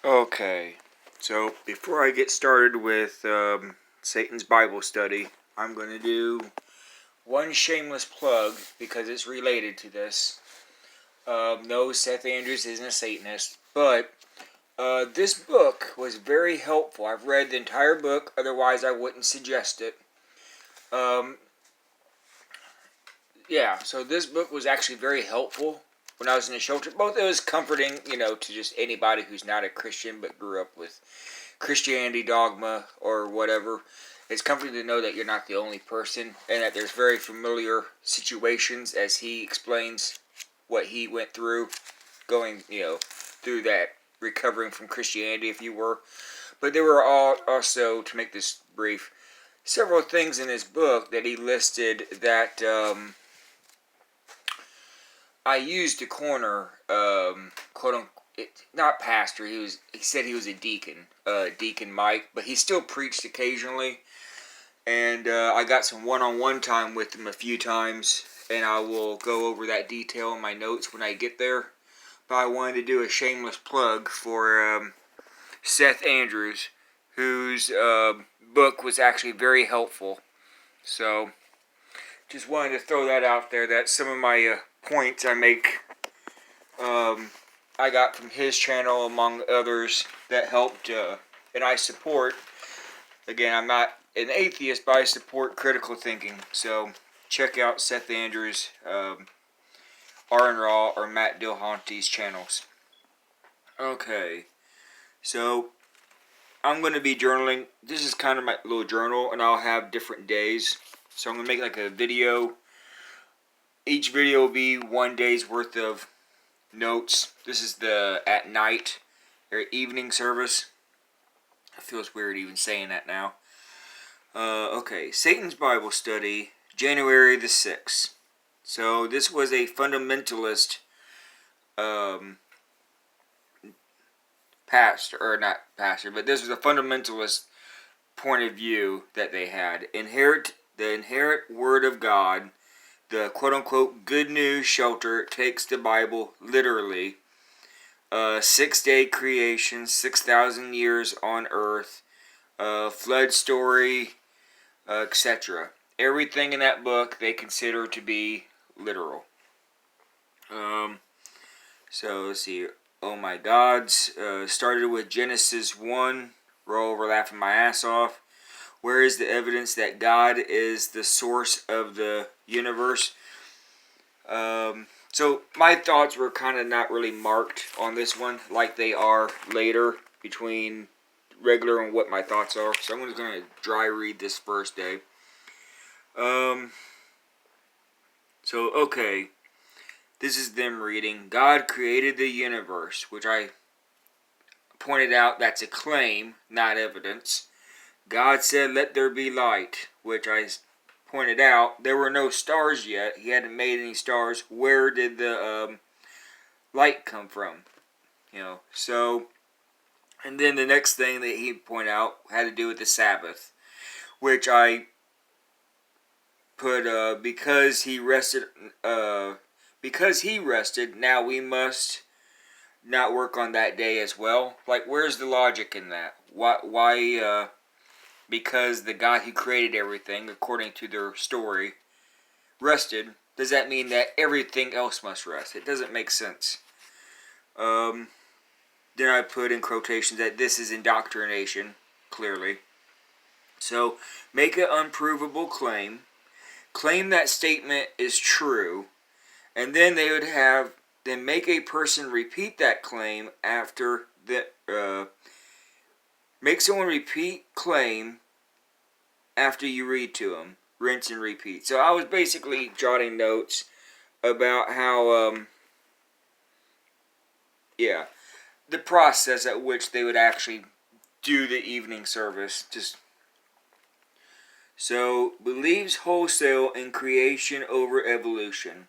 Okay, so before I get started with Satan's Bible study, I'm going to do one shameless plug because it's related to this. No, Seth Andrews isn't a Satanist, but this book was very helpful. I've read the entire book, otherwise I wouldn't suggest it. So this book was actually very helpful when I was in the shelter. Both it was comforting, to just anybody who's not a Christian but grew up with Christianity dogma or whatever. It's comforting to know that you're not the only person and that there's very familiar situations as he explains what he went through going, through that recovering from Christianity, if you were. But there were also, to make this brief, several things in his book that he listed that I used to corner, quote unquote, not pastor. He said he was a deacon, Deacon Mike, but he still preached occasionally. And I got some one-on-one time with him a few times, and I will go over that detail in my notes when I get there. But I wanted to do a shameless plug for Seth Andrews, whose book was actually very helpful. So, just wanted to throw that out there. That some of my points I make, I got from his channel, among others, that helped, and I support. Again, I'm not an atheist, but I support critical thinking. So, check out Seth Andrews, Aaron Raw, or Matt Dillahunty's channels. Okay, so I'm going to be journaling. This is kind of my little journal, and I'll have different days. So I'm going to make like a video. Each video will be 1 day's worth of notes. This is the at night or evening service. It feels weird even saying that now. Okay, Satan's Bible Study, January the 6th. So this was a fundamentalist pastor, or not pastor, but this was a fundamentalist point of view that they had. The inherent Word of God, the quote-unquote good news shelter, takes the Bible literally. 6-day creation, 6,000 years on earth, flood story, etc. Everything in that book they consider to be literal. So let's see. Oh my gods. Started with Genesis 1. Roll over laughing my ass off. Where is the evidence that God is the source of the universe? So my thoughts were kind of not really marked on this one like they are later between regular and what my thoughts are. So I'm just going to dry read this first day. Okay. This is them reading. God created the universe, which I pointed out that's a claim, not evidence. God said, let there be light, which I pointed out there were no stars yet. He hadn't made any stars. Where did the light come from? So, and then the next thing that he pointed out had to do with the Sabbath, which I put, because he rested, now we must not work on that day as well. Like, where's the logic in that? Why because the God who created everything, according to their story, rested, does that mean that everything else must rest? It doesn't make sense. Then I put in quotations that this is indoctrination, clearly. So, make an unprovable claim. Claim that statement is true. And then they would then make a person repeat that claim after make someone repeat claim after you read to them. Rinse and repeat. So I was basically jotting notes about how, the process at which they would actually do the evening service. So, believes wholesale in creation over evolution.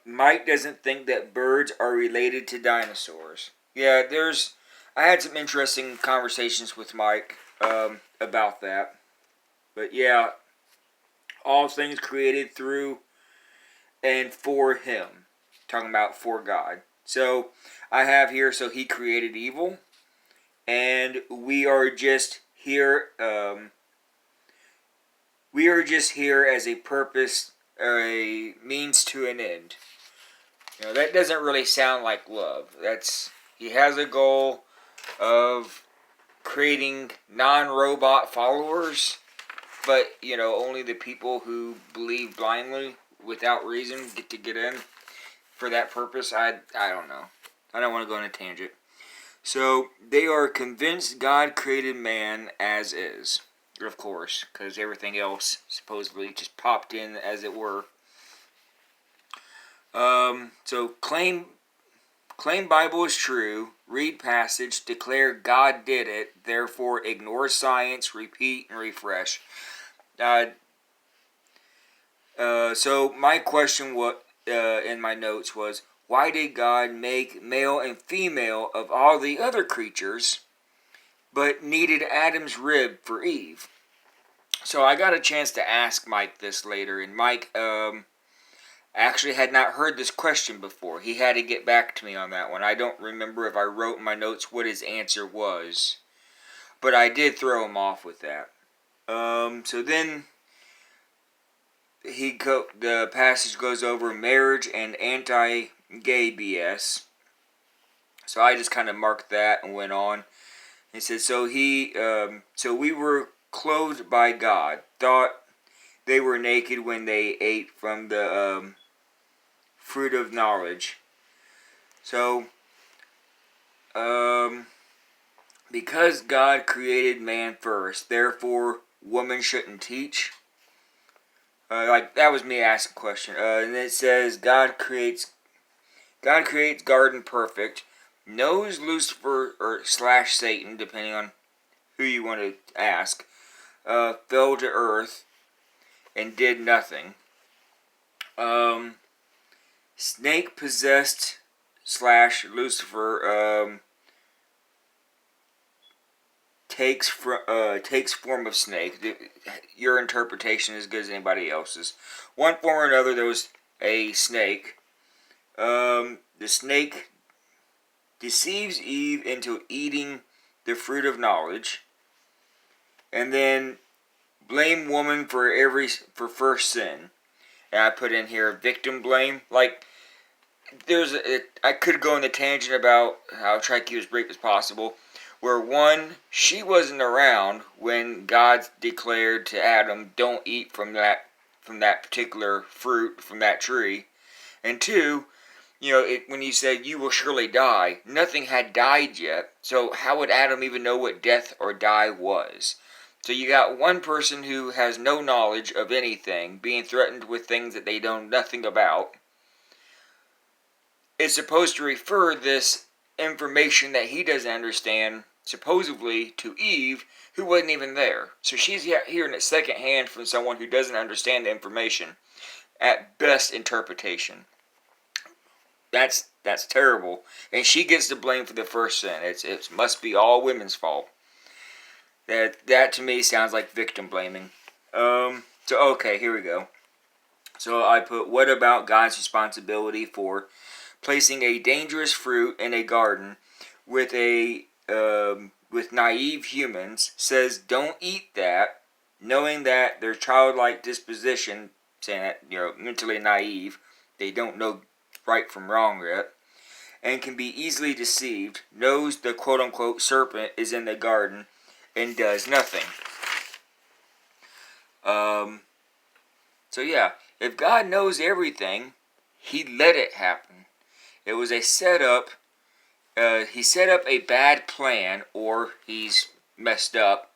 Mike doesn't think that birds are related to dinosaurs. Yeah, I had some interesting conversations with Mike about that. But yeah, all things created through and for him. Talking about for God. So, I have here, so he created evil, and we are just here. We are just here as a purpose or a means to an end. That doesn't really sound like love. He has a goal of creating non-robot followers, but only the people who believe blindly without reason get in for that purpose. I don't know. I don't want to go on a tangent. So they are convinced God created man as is, of course, because everything else supposedly just popped in, as it were. So claim Bible is true, read passage, declare God did it, therefore ignore science, repeat and refresh. So my question in my notes was, why did God make male and female of all the other creatures, but needed Adam's rib for Eve? So I got a chance to ask Mike this later, and Mike actually had not heard this question before. He had to get back to me on that one. I don't remember if I wrote in my notes what his answer was, but I did throw him off with that. So then the passage goes over marriage and anti-gay BS. So I just kind of marked that and went on. He said, so we were clothed by God, thought they were naked when they ate from the fruit of knowledge. So, because God created man first, therefore woman shouldn't teach. That was me asking a question. And it says God creates garden perfect, knows Lucifer or / Satan, depending on who you want to ask, fell to earth and did nothing. Snake possessed / Lucifer takes form of snake. Your interpretation is as good as anybody else's. One form or another, there was a snake. The snake deceives Eve into eating the fruit of knowledge, and then blame woman for first sin. And I put in here victim blame. I could go on the tangent about how try to keep as brief as possible. Where one, she wasn't around when God declared to Adam, "Don't eat from that particular fruit from that tree," and two, when he said, "You will surely die," nothing had died yet. So how would Adam even know what death or die was? So you got one person who has no knowledge of anything being threatened with things that they know nothing about. It's supposed to refer this information that he doesn't understand, supposedly, to Eve, who wasn't even there. So she's hearing it secondhand from someone who doesn't understand the information. At best, interpretation. That's terrible. And she gets the blame for the first sin. It must be all women's fault. That to me sounds like victim blaming. Okay, here we go. So I put, what about God's responsibility for placing a dangerous fruit in a garden with with naive humans? Says don't eat that, knowing that their childlike disposition, saying that mentally naive, they don't know right from wrong yet, and can be easily deceived. Knows the quote unquote serpent is in the garden and does nothing. So yeah, if God knows everything, He let it happen. It was a setup. He set up a bad plan, or he's messed up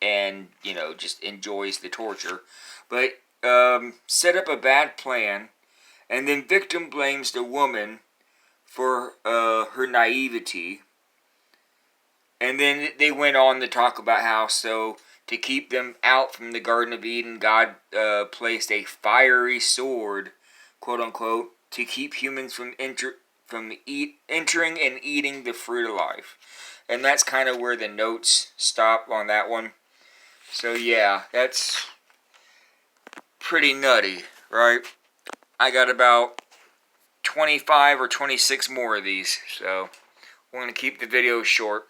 and just enjoys the torture. But set up a bad plan, and then victim blames the woman for her naivety. And then they went on to talk about how, to keep them out from the Garden of Eden, God placed a fiery sword, quote unquote, to keep humans from entering and eating the fruit of life. And that's kind of where the notes stop on that one. So yeah, that's pretty nutty, right? I got about 25 or 26 more of these. So we're going to keep the video short.